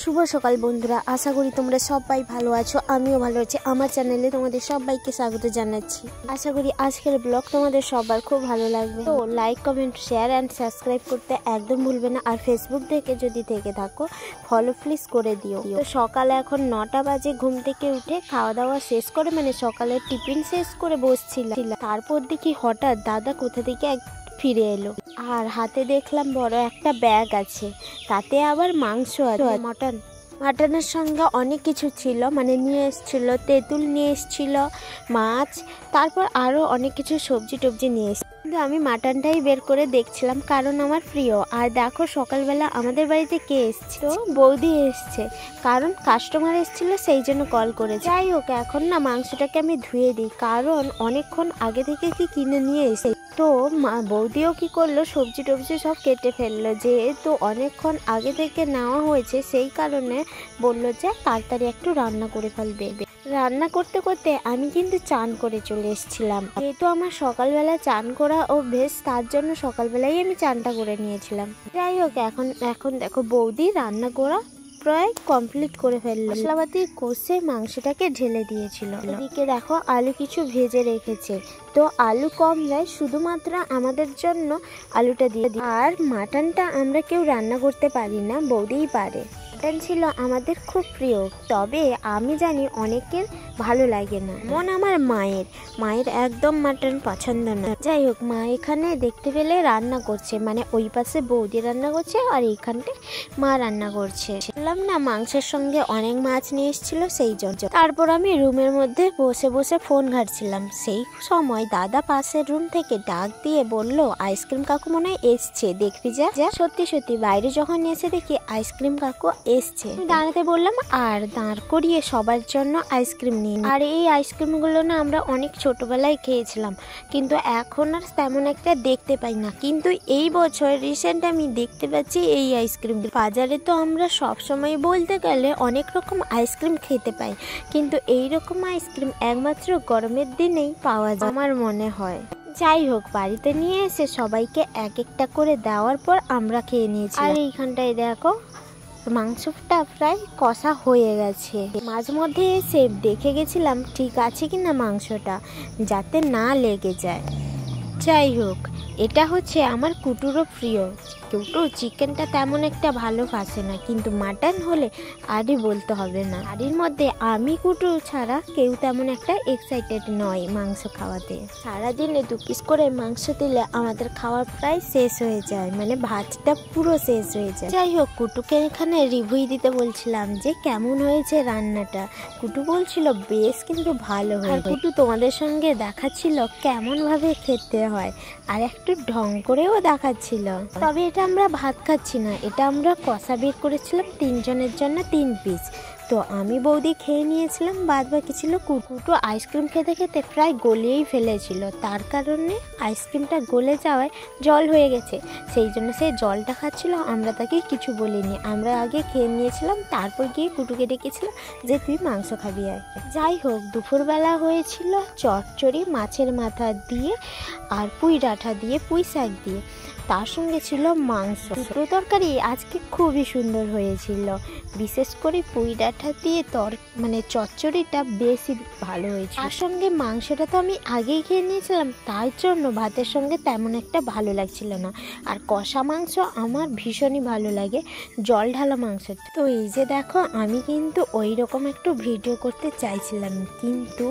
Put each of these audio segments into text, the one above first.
শুভ সকাল বন্ধুরা, আশা করি তোমরা সবাই ভালো আছো। আমিও ভালো আছি। আমার চ্যানেলে তোমাদের সবাইকে স্বাগত জানাচ্ছি। আশা করি আজকের ব্লগ তোমাদের সবার খুব ভালো লাগবে। তো like, comment, share and subscribe করতে একদম ভুলবে না। আর ফেসবুক থেকে যদি থেকে থাকো ফলো প্লিজ করে দিও। তো সকালে এখন 9টা বাজে। ঘুম থেকে উঠে খাওয়া দাওয়া শেষ করে মানে সকালের টিফিন শেষ করে বসছিলাম। তারপর দেখি হঠাৎ দাদা কোথা থেকে ফিরে এলো, আর হাতে দেখলাম বড় একটা ব্যাগ আছে, তাতে আবার মাংস আছে, মাটনের সঙ্গে অনেক কিছু ছিল, মানে নিয়ে এসেছিল তেঁতুল, নিয়ে এসেছিল মাছ, তারপর আরও অনেক কিছু সবজি টবজি নিয়ে এসেছিল। কিন্তু আমি মাটনটাই বের করে দেখছিলাম কারণ আমার প্রিয়। আর দেখো সকালবেলা আমাদের বাড়িতে কে এসছে, তো বৌদি এসছে, কারণ কাস্টমার এসেছিল সেই জন্য কল করে। যাই হোক, এখন না মাংসটাকে আমি ধুয়ে দিই, কারণ অনেকক্ষণ আগে থেকে কি কিনে নিয়ে এসে। তো বৌদিও কি করলো, সবজি টবজি সব কেটে ফেললো, যেহেতু অনেকক্ষণ আগে থেকে নেওয়া হয়েছে সেই কারণে বললো যে তাড়াতাড়ি একটু রান্না করে ফেলবে। রান্না করতে করতে আমি কিন্তু চান করে চলে এসেছিলাম, যেহেতু আমার সকালবেলা চান করা অভ্যেস, তার জন্য সকালবেলাই আমি চানটা করে নিয়েছিলাম। যাই হোক, এখন দেখো বৌদি রান্না করা প্রায় কমপ্লিট করে ফেললো। মশলাপাতি কষে মাংসটাকে ঢেলে দিয়েছিল। এদিকে দেখো আলু কিছু ভেজে রেখেছে, তো আলু কম যায়, শুধুমাত্র আমাদের জন্য আলুটা দিয়ে দিই। আর মাটনটা আমরা কেউ রান্না করতে পারি না, বৌদিই পারে। মাটন ছিল আমাদের খুব প্রিয়, তবে আমি জানি অনেকের ভালো লাগে না, মন আমার মায়ের একদম মাটন পছন্দ না। যাই হোক, মা এখানে দেখতে পেলে রান্না করছে, মানে ওই পাশে বৌদি রান্না করছে আর এইখানটায় মা রান্না করছে। বললাম না মাংসের সঙ্গে অনেক মাছ নিয়ে এসেছিল সেই জন্য। তারপর আমি রুমের মধ্যে বসে বসে ফোন ঘাটছিলাম, সেই সময় দাদা পাশের রুম থেকে ডাক দিয়ে বলল, আইসক্রিম কাকু মনে হয় এসছে, দেখবি যা। সত্যি বাইরে যখন এসে দেখি আইসক্রিম কাকু এসছে, দাঁড়াতে বললাম আর দাঁড় করিয়ে সবার জন্য আইসক্রিম নিয়ে। আর এই আইসক্রিমগুলো না আমরা অনেক ছোটবেলায় খেয়েছিলাম, কিন্তু এখন আর তেমন একটা দেখতে পাই না। কিন্তু এই বছর রিসেন্ট আমি দেখতে পাচ্ছি এই আইসক্রিম। বাজারে তো আমরা সবসময় বলতে গেলে অনেক রকম আইসক্রিম খেতে পাই, কিন্তু এই রকম আইসক্রিম একমাত্র গরমের দিনেই পাওয়া যায় আমার মনে হয়। যাই হোক, বাড়িতে নিয়ে এসে সবাইকে এক একটা করে দেওয়ার পর আমরা খেয়ে নিয়েছি। আর এইখানটায় দেখো মাংসটা প্রায় কষা হয়ে গেছে। মাঝে মধ্যে এসে দেখে গেছিলাম ঠিক আছে কিনা মাংসটা, যাতে না লেগে যায়। যাই হোক, এটা হচ্ছে আমার কুটুরও প্রিয়। কুটু চিকেনটা তেমন একটা ভালোবাসে না, কিন্তু মাটন হলে আরই বলতে হবে না। বাড়ির মধ্যে আমি কুটু ছাড়া কেউ তেমন একটা এক্সাইটেড নয় মাংস খাওয়াতে। সারাদিনে 2 পিস করে মাংস দিলে আমাদের খাওয়া প্রায় শেষ হয়ে যায়, মানে ভাতটা পুরো শেষ হয়ে যায়। যাই হোক, কুটুকে এখানে রিভিউ দিতে বলছিলাম যে কেমন হয়েছে রান্নাটা। কুটু বলছিল বেশ কিন্তু ভালো হয়েছে। কুটু তোমাদের সঙ্গে দেখাচ্ছিল কেমন ভাবে খেতে হয়, আর একটু ঢং করেও দেখাচ্ছিল। তবে এটা আমরা ভাত খাচ্ছি না, এটা আমরা কষা বের করেছিলাম 3 জনের জন্য 3 পিস। তো আমি বৌদি খেয়ে নিয়েছিলাম, বাদ বাকি ছিল কুটু। আইসক্রিম খেতে খেতে প্রায় গলিয়েই ফেলেছিল, তার কারণে আইসক্রিমটা গলে যাওয়ায় জল হয়ে গেছে, সেই জন্য সে জলটা খাচ্ছিল। আমরা তাকে কিছু বলিনি, আমরা আগে খেয়ে নিয়েছিলাম, তারপর গিয়ে কুটুকে ডেকেছিলাম যে তুই মাংস খাবি আর। যাই হোক, দুপুরবেলা হয়েছিল চচ্চড়ি মাছের মাথা দিয়ে আর পুঁই ডাঁটা দিয়ে, পুঁই শাক দিয়ে, তার সঙ্গে ছিল মাংস। দুটো তরকারি আজকে খুবই সুন্দর হয়েছিল, বিশেষ করে পুঁই ডাঁটা দিয়ে মানে চচ্চড়িটা বেশি ভালো হয়েছে। তার সঙ্গে মাংসটা তো আমি আগেই খেয়ে নিয়েছিলাম, তার জন্য ভাতের সঙ্গে তেমন একটা ভালো লাগছিল না। আর কষা মাংস আমার ভীষণই ভালো লাগে, জল ঢালা মাংস। তো এই যে দেখো, আমি কিন্তু ওই রকম একটু ভিডিও করতে চাইছিলাম, কিন্তু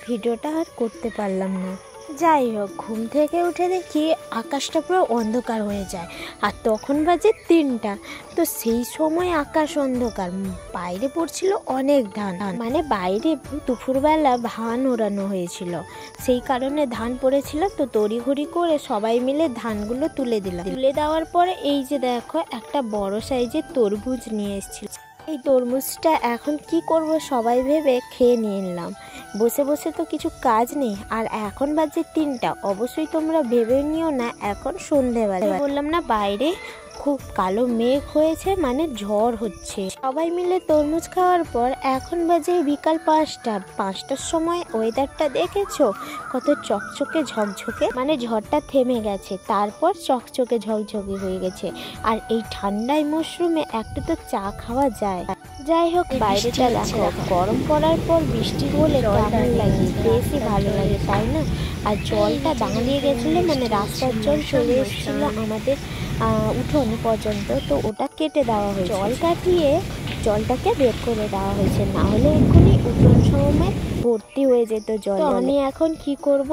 ভিডিওটা আর করতে পারলাম না। যাই হোক, ঘুম থেকে উঠে দেখি আকাশটা পুরো অন্ধকার হয়ে যায়, আর তখন বাজে 3টা। তো সেই সময় আকাশ অন্ধকার, বাইরে পড়ছিল অনেক ধান, মানে বাইরে দুপুরবেলা ধান ওড়ানো হয়েছিল, সেই কারণে ধান পড়েছিল। তো তড়িঘড়ি করে সবাই মিলে ধানগুলো তুলে দিলাম। তুলে দেওয়ার পরে এই যে দেখো একটা বড় সাইজের তরমুজ নিয়ে এসেছিল। এই তরমুজটা এখন কি করব সবাই ভেবে খেয়ে নিয়ে নিলাম। বসে বসে তো কিছু কাজ নেই, আর এখন বাজে 3টা। অবশ্যই তোমরা ভেবে নিও না এখন সন্ধেবেলা। বললাম না বাইরে খুব কালো মেঘ হয়েছে, মানে ঝড় হচ্ছে। সবাই মিলে তরমুজ খাওয়ার পর এখন বাজে বিকাল 5টার সময় ওয়েদারটা দেখেছো কত চকচকে ঝকঝকে, মানে ঝড়টা থেমে গেছে, তারপর চকচকে ঝকঝকে হয়ে গেছে। আর এই ঠান্ডায় মশরুমে একটু তো চা খাওয়া যায়। যাই হোক, বাইরেটা দেখো, গরম পড়ার পর বৃষ্টি হলে কেমন লাগে, বেশি ভালো লাগে তাই না? আর জলটা দাঁড়িয়ে গেছিলো, মানে রাস্তার জল চলে এসেছিল আমাদের উঠোন পর্যন্ত, তো ওটা কেটে দেওয়া হয়েছে, জল কাটিয়ে জলটাকে বের করে দেওয়া হয়েছে, না হলে এক্ষুনি উঠোন সময় ভর্তি হয়ে যেত জল। তো আমি এখন কি করব,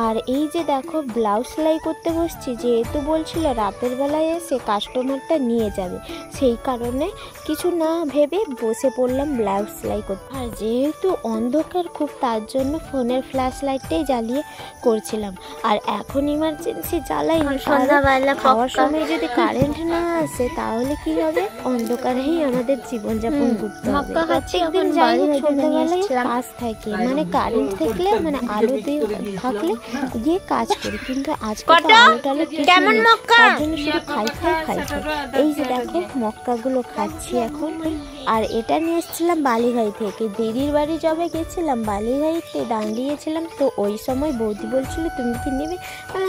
আর এই যে দেখো ব্লাউজ সেলাই করতে বসছি, যেহেতু বলছিল রাতের বেলায় এসে কাস্টমারটা নিয়ে যাবে, সেই কারণে কিছু না ভেবে বসে পড়লাম ব্লাউজ সেলাই করতে। আর যেহেতু অন্ধকার খুব, তার জন্য ফোনের ফ্ল্যাশ লাইটটাই জ্বালিয়ে করছিলাম। আর এখন ইমার্জেন্সি জ্বালাইনি, সন্ধ্যাবেলা খাওয়ার সময় যদি কারেন্ট না আসে তাহলে কি হবে, অন্ধকারেই আমাদের জীবনযাপন করতে হবে। প্রত্যেকদিন যাই হোক সন্ধ্যাবেলায় কাজ থাকে, মানে কারেন্ট থাকলে, মানে আলো দিয়ে থাকলে গিয়ে কাজ করি, কিন্তু আজকে তো আলো টালো কেমন মক্কা, তার জন্য শুধু খাই। এই যে দেখো মক্কাগুলো খাচ্ছি এখন। আর এটা নিয়ে এসেছিলাম বালিঘাই থেকে, দিদির বাড়ি যবে গেছিলাম বালিঘাইতে দাঁড়িয়েছিলাম, তো ওই সময় বৌদি বলছিল তুমি কি নেবে,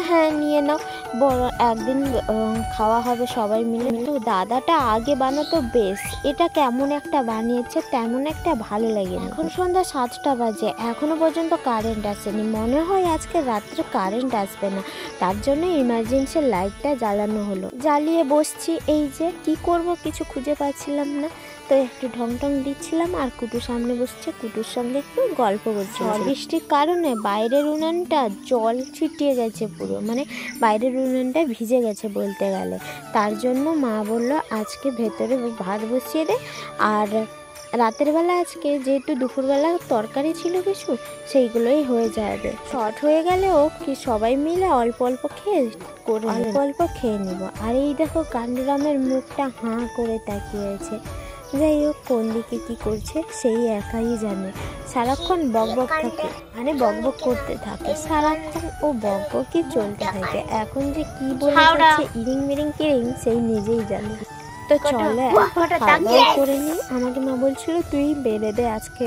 হ্যাঁ নিয়ে নাও, বড় একদিন খাওয়া হবে সবাই মিলে। তো দাদাটা আগে বানাতো বেশ, এটা কেমন একটা বানিয়েছে, তেমন একটা ভালো লাগে। এখন সন্ধ্যা 7টা বাজে, এখনো পর্যন্ত কারেন্ট আসেনি, মনে হয় আজকে রাত্রে কারেন্ট আসবে না, তার জন্য ইমার্জেন্সি লাইটটা জ্বালানো হলো। জ্বালিয়ে বসছি, এই যে কি করব কিছু খুঁজে পাচ্ছিলাম না, তো একটু ঢং টং দিচ্ছিলাম, আর কুটু সামনে বসছে, কুটুর সঙ্গে একটু গল্প করছিলাম। বৃষ্টির কারণে বাইরের উনানটা জল ছিটিয়ে গেছে পুরো, মানে বাইরের উনানটা ভিজে গেছে বলতে গেলে, তার জন্য মা বলল আজকে ভেতরে ভাত বসিয়ে দে, আর রাতের বেলা আজকে যেহেতু দুপুরবেলা তরকারি ছিল কিছু, সেইগুলোই হয়ে যাবে, শর্ট হয়ে গেলেও কি সবাই মিলে অল্প অল্প খেয়ে নিব। আর এই দেখো কান্ডুরামের মুখটা হাঁ করে তাকিয়েছে, যাই হোক কোন দিকে কি করছে সেই একাই জানে, সারাক্ষণ বকবক থাকে, মানে বকবক করতে থাকে সারাক্ষণ, ও বকবকই চলতে থাকে, এখন যে কি বলে যাচ্ছে ইরিং মিরিং কিরিং সেই নিজেই জানে। তো চলে খাওয়া করে নি, আমাকে মা বলছিল তুই বেড়ে দে আজকে,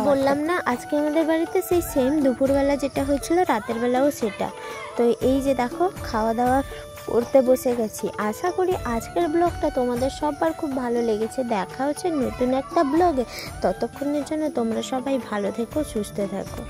বললাম না আজকে আমাদের বাড়িতে সেই সেম দুপুরবেলা যেটা হয়েছিল রাতের বেলাও সেটা। তো এই যে দেখো খাওয়া দাওয়া করতে বসে গেছি। আশা করি আজকের ব্লগটা তোমাদের সবার খুব ভালো লেগেছে। দেখা হচ্ছে নতুন একটা ব্লগে, ততক্ষণের জন্য তোমরা সবাই ভালো থেকো, সুস্থ থাকো।